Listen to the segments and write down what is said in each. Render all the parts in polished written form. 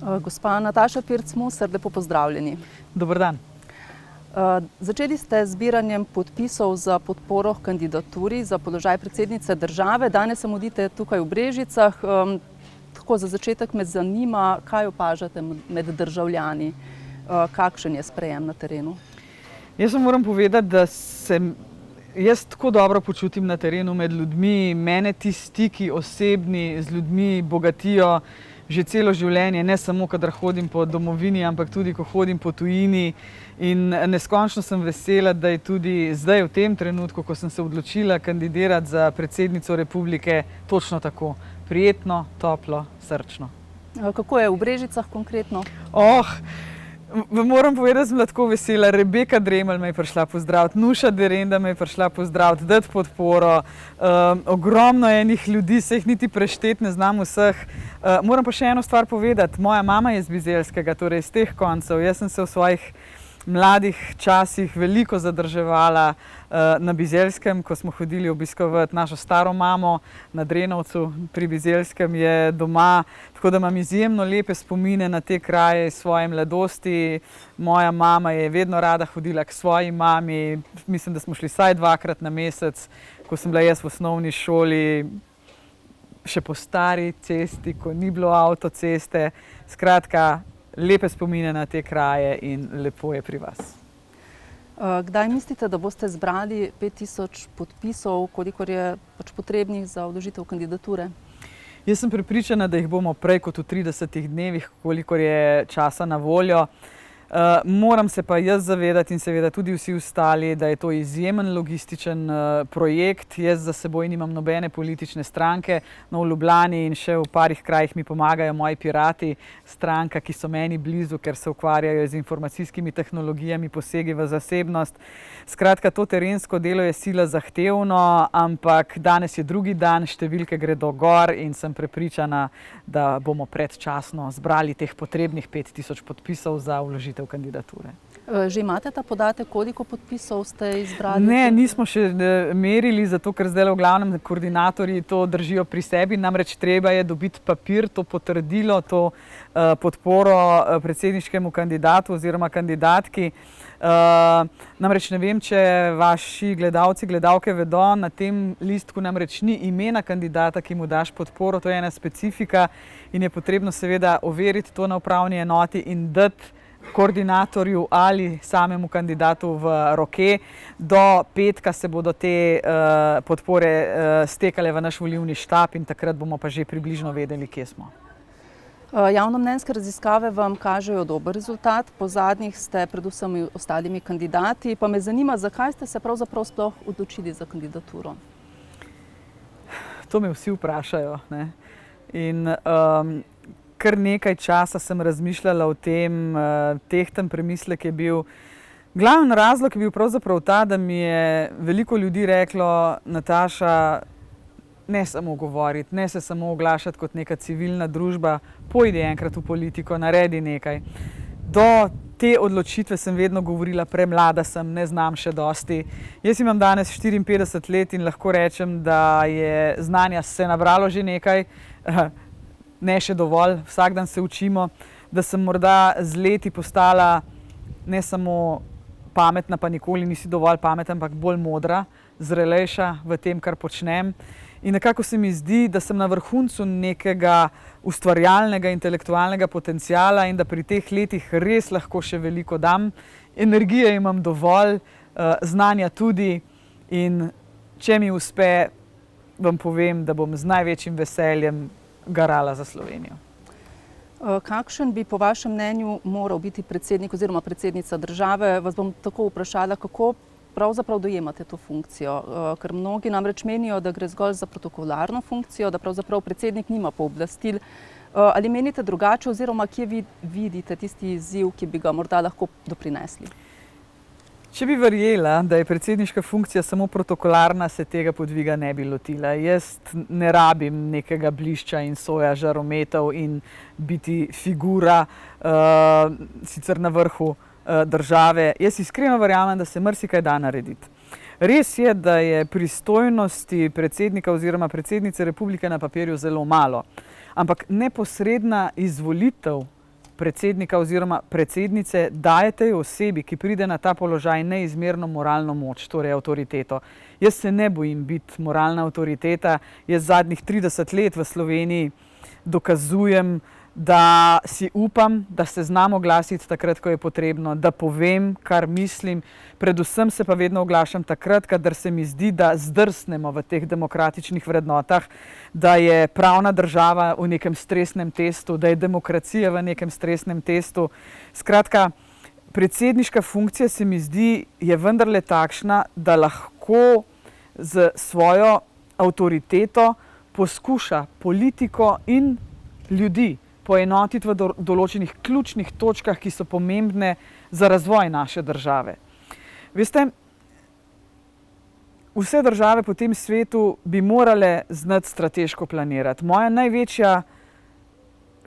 Gospa Nataša Pirc-Musar, lepo pozdravljeni. Dober dan. Začeli ste z zbiranjem podpisov za podporo kandidaturi za položaj predsednice države. Danes se mudite tukaj v Brežicah. Tako za začetek me zanima, kaj opažate med državljani, kakšen je sprejem na terenu? Jaz vam moram povedati, da se jaz tako dobro počutim na terenu med ljudmi. Mene ti stiki osebni z ljudmi bogatijo že celo življenje, ne samo, kadar hodim po domovini, ampak tudi, ko hodim po tujini. In neskončno sem vesela, da je tudi zdaj v tem trenutku, ko sem se odločila kandidirati za predsednico republike, točno tako. Prijetno, toplo, srčno. Kako je v Brežicah konkretno? Moram povedati, da sem bila tako vesela. Rebeka Dremelj me je prišla pozdraviti, Nuša Derenda me je prišla pozdraviti, dati podporo. Ogromno enih ljudi, se jih niti prešteti ne znam vseh. Moram pa še eno stvar povedati. Moja mama je z Bizeljskega, torej iz teh koncev. Jaz sem se v svojih mladih časih veliko zadrževala na Bizeljskem, ko smo hodili obiskovati našo staro mamo na Drenovcu pri Bizeljskem je doma. Tako da imam izjemno lepe spomine na te kraje iz svoje mladosti. Moja mama je vedno rada hodila k svoji mami. Mislim, da smo šli vsaj 2-krat na mesec, ko sem bila jaz v osnovni šoli, še po stari cesti, ko ni bilo avtoceste. Skratka, lepe spomine na te kraje in lepo je pri vas. Kdaj mislite, da boste zbrali 5000 podpisov, kolikor je potrebnih za vložitev kandidature? Jaz sem prepričana, da jih bomo prej kot v 30 dnevih, kolikor je časa na voljo. Moram se pa jaz zavedati in seveda tudi vsi ostali, da je to izjemen logističen projekt. Jaz za seboj nimam nobene politične stranke, no v Ljubljani in še v parih krajih mi pomagajo moji pirati, stranka, ki so meni blizu, ker se ukvarjajo z informacijskimi tehnologijami, posegi v zasebnost. Skratka, to terensko delo je sila zahtevno, ampak danes je drugi dan, številke gredo gor in sem prepričana, da bomo predčasno zbrali teh potrebnih 5000 podpisov za vložitev kandidature. Že imate ta podatek, koliko podpisov ste izbrali? Ne, nismo še merili, zato ker zdaj v glavnem koordinatorji to držijo pri sebi. Namreč treba je dobiti papir, to potrdilo, to podporo predsedniškemu kandidatu oziroma kandidatki. Namreč ne vem, če vaši gledalci, gledalke vedo, na tem listku namreč ni imena kandidata, ki mu daš podporo, to je ena specifika in je potrebno seveda overiti to na upravni enoti in dati koordinatorju ali samemu kandidatu v roke. Do petka se bodo te podpore stekale v naš volilni štab in takrat bomo pa že približno vedeli, kje smo. Javnomnenjske raziskave vam kažejo dober rezultat, po zadnjih ste predvsem ostalimi kandidati, pa me zanima, zakaj ste se pravzaprav sploh odločili za kandidaturo? To me vsi vprašajo, ne? In kar nekaj časa sem razmišljala o tem, tehten premislek je bil. Glavni razlog je bil pravzaprav ta, da mi je veliko ljudi reklo: Nataša, ne samo govoriti, ne se samo oglašati kot neka civilna družba, pojdi enkrat v politiko, naredi nekaj. Do te odločitve sem vedno govorila, premlada sem, ne znam še dosti. Jaz imam danes 54 let in lahko rečem, da je znanja se nabralo že nekaj, ne še dovolj, vsak dan se učimo, da sem morda z leti postala ne samo pametna, pa nikoli nisi dovolj pametna, ampak bolj modra, zrelejša v tem, kar počnem. In nekako se mi zdi, da sem na vrhuncu nekega ustvarjalnega, intelektualnega potenciala in da pri teh letih res lahko še veliko dam. Energije imam dovolj, znanja tudi in če mi uspe, vam povem, da bom z največjim veseljem garala za Slovenijo. Kakšen bi po vašem mnenju moral biti predsednik oziroma predsednica države? Vas bom tako vprašala, kako pravzaprav dojemate to funkcijo? Ker mnogi namreč menijo, da gre zgolj za protokolarno funkcijo, da pravzaprav predsednik nima pooblastil. Ali menite drugače oziroma kje vi vidite tisti izziv, ki bi ga morda lahko doprinesli? Če bi verjela, da je predsedniška funkcija samo protokolarna, se tega podviga ne bi lotila. Jaz ne rabim nekega blišča in soja žarometov in biti figura, sicer na vrhu države. Jaz iskreno verjamem, da se marsikaj da narediti. Res je, da je pristojnosti predsednika oziroma predsednice republike na papirju zelo malo, ampak neposredna izvolitev predsednika oziroma predsednice daje tej osebi, ki pride na ta položaj, neizmerno moralno moč, torej avtoriteto. Jaz se ne bojim biti moralna avtoriteta. Jaz zadnjih 30 let v Sloveniji dokazujem, da si upam, da se znam oglasiti takrat, ko je potrebno, da povem, kar mislim. Predvsem se pa vedno oglašam takrat, kadar se mi zdi, da zdrsnemo v teh demokratičnih vrednotah, da je pravna država v nekem stresnem testu, da je demokracija v nekem stresnem testu. Skratka, predsedniška funkcija se mi zdi je vendarle takšna, da lahko z svojo avtoriteto poskuša politiko in ljudi poenotiti v določenih ključnih točkah, ki so pomembne za razvoj naše države. Veste, vse države po tem svetu bi morale znati strateško planirati. Moja največja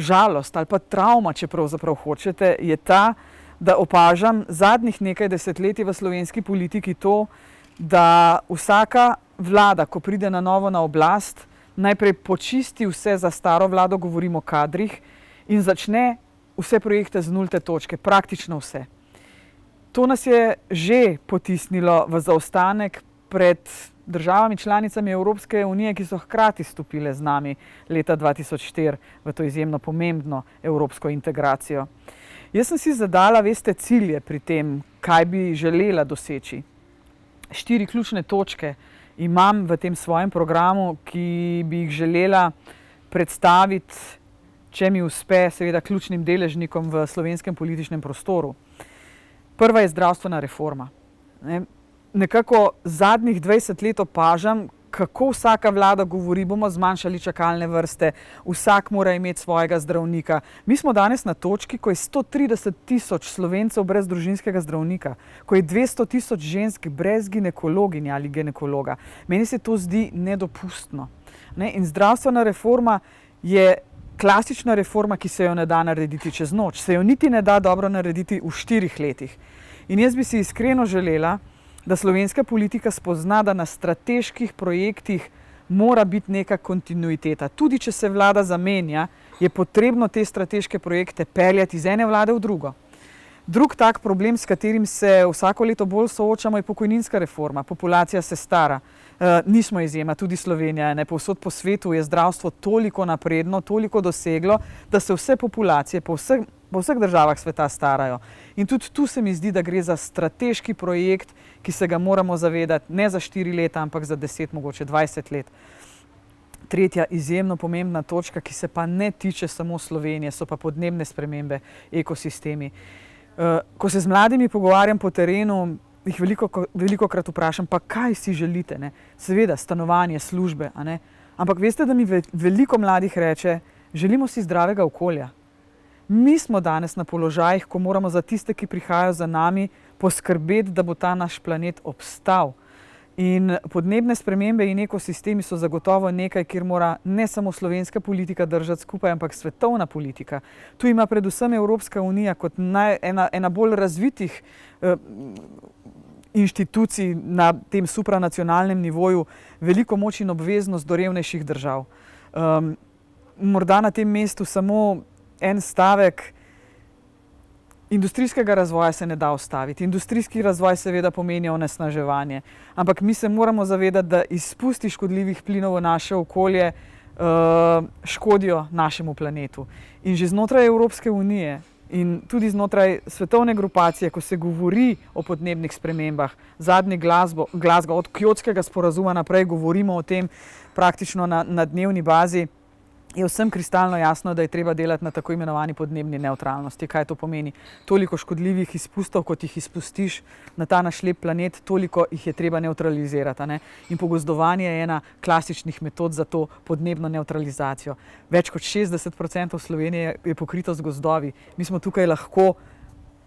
žalost ali pa travma, če pravzaprav hočete, je ta, da opažam zadnjih nekaj desetletij v slovenski politiki to, da vsaka vlada, ko pride na novo na oblast, najprej počisti vse za staro vlado, govorimo o kadrih, in začne vse projekte z nulte točke, praktično vse. To nas je že potisnilo v zaostanek pred državami članicami Evropske unije, ki so hkrati stopile z nami leta 2004 v to izjemno pomembno evropsko integracijo. Jaz sem si zadala, veste, cilje pri tem, kaj bi želela doseči. 4 ključne točke imam v tem svojem programu, ki bi jih želela predstaviti, če mi uspe, seveda ključnim deležnikom v slovenskem političnem prostoru. Prva je zdravstvena reforma. Nekako zadnjih 20 let opažam, kako vsaka vlada govori, bomo zmanjšali čakalne vrste, vsak mora imeti svojega zdravnika. Mi smo danes na točki, ko je 130 tisoč Slovencev brez družinskega zdravnika, ko je 200 tisoč žensk brez ginekologinje ali ginekologa. Meni se to zdi nedopustno. In zdravstvena reforma je klasična reforma, ki se jo ne da narediti čez noč. Se jo niti ne da dobro narediti v 4 letih. In jaz bi si iskreno želela, da slovenska politika spozna, da na strateških projektih mora biti neka kontinuiteta. Tudi če se vlada zamenja, je potrebno te strateške projekte peljati iz ene vlade v drugo. Drug tak problem, s katerim se vsako leto bolj soočamo, je pokojninska reforma. Populacija se stara. Nismo izjema, tudi Slovenija. Povsod po svetu je zdravstvo toliko napredno, toliko doseglo, da se vse populacije po vseh državah sveta starajo. In tudi tu se mi zdi, da gre za strateški projekt, ki se ga moramo zavedati ne za 4 leta, ampak za 10, mogoče 20 let. Tretja izjemno pomembna točka, ki se pa ne tiče samo Slovenije, so pa podnebne spremembe, ekosistemi. Ko se z mladimi pogovarjam po terenu, jih velikokrat vprašam, pa kaj si želite? Seveda, stanovanje, službe. Ampak veste, da mi veliko mladih reče, želimo si zdravega okolja. Mi smo danes na položajih, ko moramo za tiste, ki prihajajo za nami, poskrbeti, da bo ta naš planet obstal. In podnebne spremembe in ekosistemi so zagotovo nekaj, kjer mora ne samo slovenska politika držati skupaj, ampak svetovna politika. Tu ima predvsem Evropska unija kot ena bolj razvitih inštitucij na tem supranacionalnem nivoju veliko moč in obveznost do revnejših držav. Morda na tem mestu samo en stavek. Industrijskega razvoja se ne da ustaviti. Industrijski razvoj seveda pomeni onesnaževanje. Ampak mi se moramo zavedati, da izpusti škodljivih plinov v naše okolje škodijo našemu planetu. In že znotraj Evropske unije in tudi znotraj svetovne grupacije, ko se govori o podnebnih spremembah, zadnji Glasgow, od Kjotskega sporazuma naprej govorimo o tem praktično na dnevni bazi, je vsem kristalno jasno, da je treba delati na tako imenovani podnebni nevtralnosti. Kaj to pomeni? Toliko škodljivih izpustov, kot jih izpustiš na ta naš lep planet, toliko jih je treba nevtralizirati. In pogozdovanje je ena klasičnih metod za to podnebno nevtralizacijo. Več kot 60% Slovenije je pokrito z gozdovi. Mi smo tukaj lahko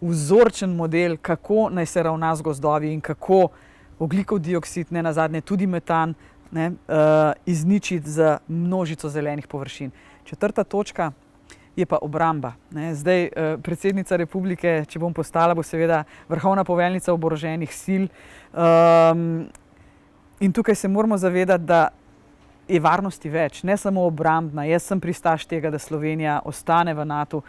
vzorčen model, kako naj se ravna z gozdovi in kako ogljikov dioksid, ne nazadnje tudi metan, izničiti z množico zelenih površin. 4. točka je pa obramba. Zdaj, predsednica republike, če bom postala, bo seveda vrhovna poveljnica oboroženih sil. In tukaj se moramo zavedati, da je varnosti več, ne samo obrambna. Jaz sem pristaš tega, da Slovenija ostane v NATO.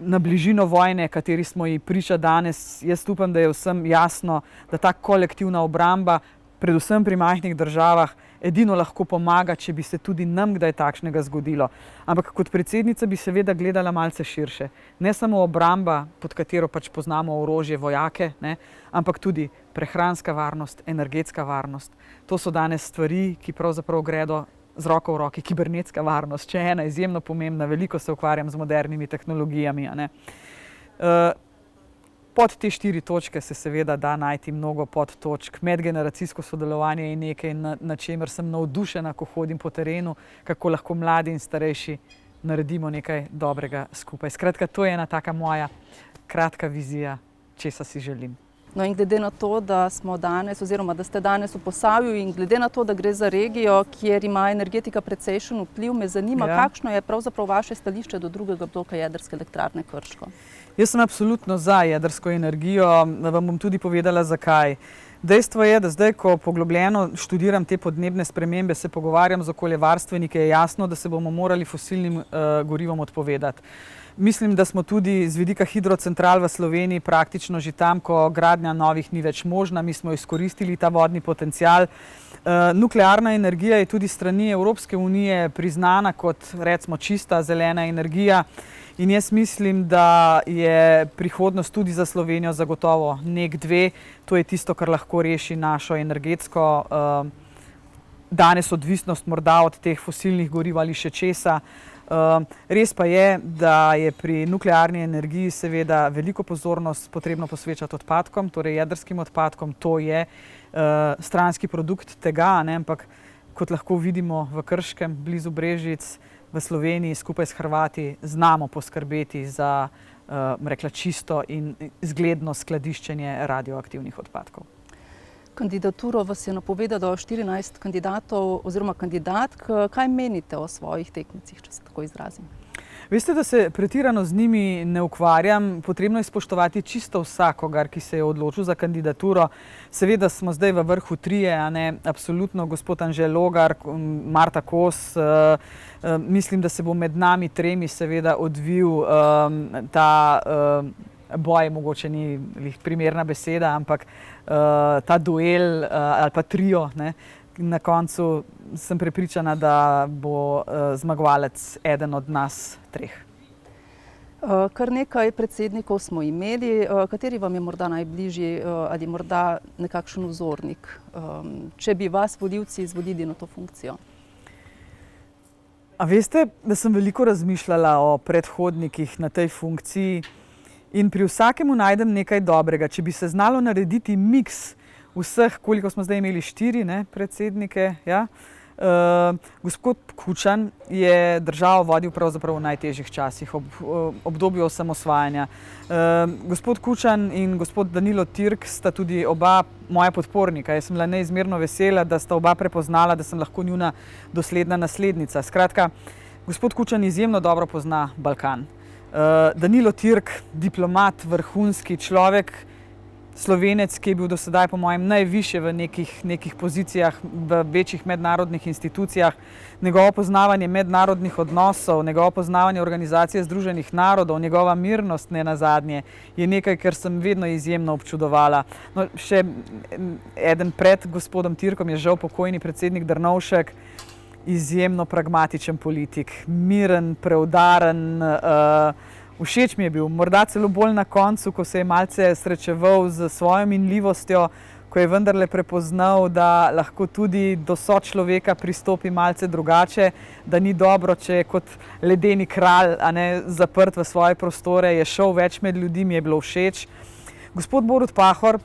na bližino vojne, kateri smo ji priča danes. Jaz upam, da je vsem jasno, da ta kolektivna obramba, predvsem pri majhnih državah, edino lahko pomaga, če bi se tudi nam kdaj takšnega zgodilo. Ampak kot predsednica bi seveda gledala malce širše. Ne samo obramba, pod katero pač poznamo orožje, vojake, ne, ampak tudi prehranska varnost, energetska varnost. To so danes stvari, ki pravzaprav gredo z roko v roki. Kibernetska varnost, če je ena izjemno pomembna, veliko se ukvarjam z modernimi tehnologijami. A ne. Pod te 4 točke se seveda da najti mnogo podtočk. Medgeneracijsko sodelovanje je nekaj, na čemer sem navdušena, ko hodim po terenu, kako lahko mladi in starejši naredimo nekaj dobrega skupaj. Skratka, to je ena taka moja kratka vizija, česa si želim. No in glede na to, da smo danes, oziroma da ste danes v Posavju in glede na to, da gre za regijo, kjer ima energetika precejšen vpliv, me zanima, kakšno je pravzaprav vaše stališče do drugega bloka jedrske elektrarne Krško? Jaz sem absolutno za jedrsko energijo, vam bom tudi povedala zakaj. Dejstvo je, da zdaj, ko poglobljeno študiram te podnebne spremembe, se pogovarjam z okoljevarstveniki, je jasno, da se bomo morali fosilnim gorivom odpovedati. Mislim, da smo tudi z vidika hidrocentral v Sloveniji praktično že tam, ko gradnja novih ni več možna. Mi smo izkoristili ta vodni potencial. Nuklearna energija je tudi strani Evropske unije priznana kot recimo čista zelena energija. In jaz mislim, da je prihodnost tudi za Slovenijo zagotovo NEK2. To je tisto, kar lahko reši našo energetsko danes odvisnost morda od teh fosilnih goriv ali še česa. Res pa je, da je pri nuklearni energiji seveda veliko pozornost potrebno posvečati odpadkom, torej jedrskim odpadkom. To je stranski produkt tega, ne? Ampak kot lahko vidimo v Krškem, blizu Brežic, v Sloveniji skupaj s Hrvati znamo poskrbeti za rekla, čisto in zgledno skladiščenje radioaktivnih odpadkov. Kandidaturo vas je napovedalo 14 kandidatov oziroma kandidatk. Kaj menite o svojih tekmecih, če se tako izrazim? Veste, da se pretirano z njimi ne ukvarjam. Potrebno je spoštovati čisto vsakogar, ki se je odločil za kandidaturo. Seveda smo zdaj v vrhu trije, a ne absolutno gospod Anže Logar, Marta Kos. Mislim, da se bo med nami tremi seveda odvil ta boj, mogoče ni primerna beseda, ampak ta duel ali pa trio, ne. Na koncu sem prepričana, da bo zmagovalec eden od nas treh. Kar nekaj predsednikov smo imeli. Kateri vam je morda najbližji ali morda nekakšen vzornik, če bi vas volivci izvolili na to funkcijo? A veste, da sem veliko razmišljala o predhodnikih na tej funkciji in pri vsakemu najdem nekaj dobrega. Če bi se znalo narediti miks vseh, koliko smo zdaj imeli 4 predsednike, ja. Gospod Kučan je državo vodil pravzaprav v najtežjih časih, obdobju osamosvajanja. Gospod Kučan in gospod Danilo Türk sta tudi oba moja podpornika. Jaz sem bila neizmerno vesela, da sta oba prepoznala, da sem lahko njuna dosledna naslednica. Skratka, gospod Kučan izjemno dobro pozna Balkan. Danilo Türk, diplomat, vrhunski človek, Slovenec, ki je bil do sedaj po mojem najvišje v nekih pozicijah v večjih mednarodnih institucijah. Njegovo poznavanje mednarodnih odnosov, njegovo poznavanje Organizacije združenih narodov, njegova mirnost nenazadnje je nekaj, kar sem vedno izjemno občudovala. No, še eden pred gospodom Türkom je žal pokojni predsednik Drnovšek, izjemno pragmatičen politik, miren, preudaren. Všeč mi je bil, morda celo bolj na koncu, ko se je malce srečeval z svojo minljivostjo, ko je vendarle prepoznal, da lahko tudi do sočloveka pristopi malce drugače, da ni dobro, če je kot ledeni kralj, a ne zaprt v svoje prostore, je šel več med ljudi, mi je bilo všeč. Gospod Borut Pahor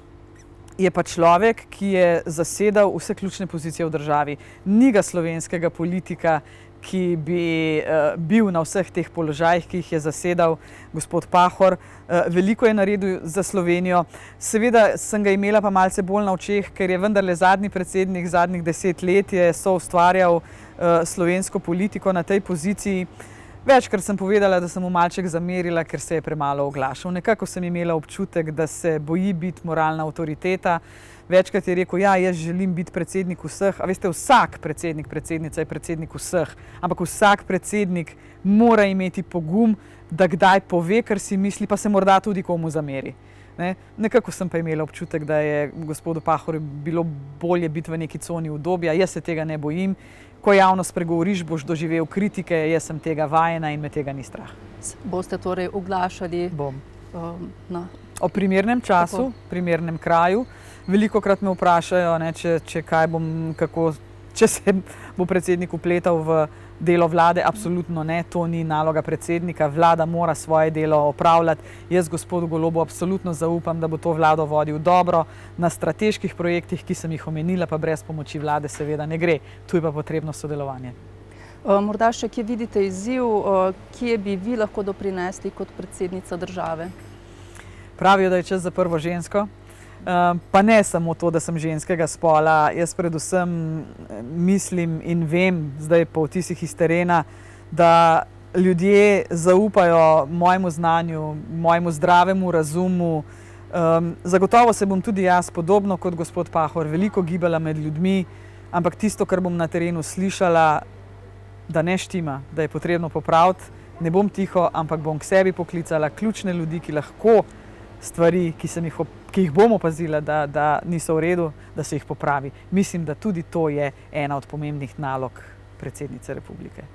je pa človek, ki je zasedal vse ključne pozicije v državi. Ni ga slovenskega politika, ki bi bil na vseh teh položajih, ki jih je zasedal gospod Pahor. Veliko je naredil za Slovenijo. Seveda sem ga imela pa malce bolj na očeh, ker je vendarle zadnji predsednik, zadnjih 10 let je soustvarjal slovensko politiko na tej poziciji. Večkrat sem povedala, da sem mu malček zamerila, ker se je premalo oglašal. Nekako sem imela občutek, da se boji biti moralna avtoriteta. Večkrat je rekel, ja, jaz želim biti predsednik vseh. A veste, vsak predsednik, predsednica je predsednik vseh, ampak vsak predsednik mora imeti pogum, da kdaj pove, kar si misli, pa se morda tudi komu zameri. Nekako sem pa imela občutek, da je gospodu Pahorju bilo bolje biti v neki coni udobja. Jaz se tega ne bojim. Ko javno spregovoriš, boš doživel kritike, jaz sem tega vajena in me tega ni strah. Boste torej oglašali? Bom. O primernem času, primernem kraju. Velikokrat me vprašajo, če se bo predsednik vpletal v delo vlade. Absolutno ne, to ni naloga predsednika. Vlada mora svoje delo opravljati. Jaz gospodu Golobu absolutno zaupam, da bo to vlado vodil dobro. Na strateških projektih, ki sem jih omenila, pa brez pomoči vlade seveda ne gre. Tu je pa potrebno sodelovanje. Morda še kje vidite izziv, kje bi vi lahko doprinesli kot predsednica države? Pravijo, da je čas za prvo žensko. Pa ne samo to, da sem ženskega spola. Jaz predvsem mislim in vem, zdaj po vtisih iz terena, da ljudje zaupajo mojemu znanju, mojemu zdravemu razumu. Zagotovo se bom tudi jaz, podobno kot gospod Pahor, veliko gibala med ljudmi, ampak tisto, kar bom na terenu slišala, da ne štima, da je potrebno popraviti, ne bom tiho, ampak bom k sebi poklicala ključne ljudi, ki lahko stvari, ki jih bom opazila, da niso v redu, da se jih popravi. Mislim, da tudi to je ena od pomembnih nalog predsednice republike.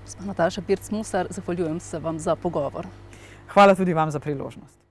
Gospa Nataša Pirc Musar, zahvaljujem se vam za pogovor. Hvala tudi vam za priložnost.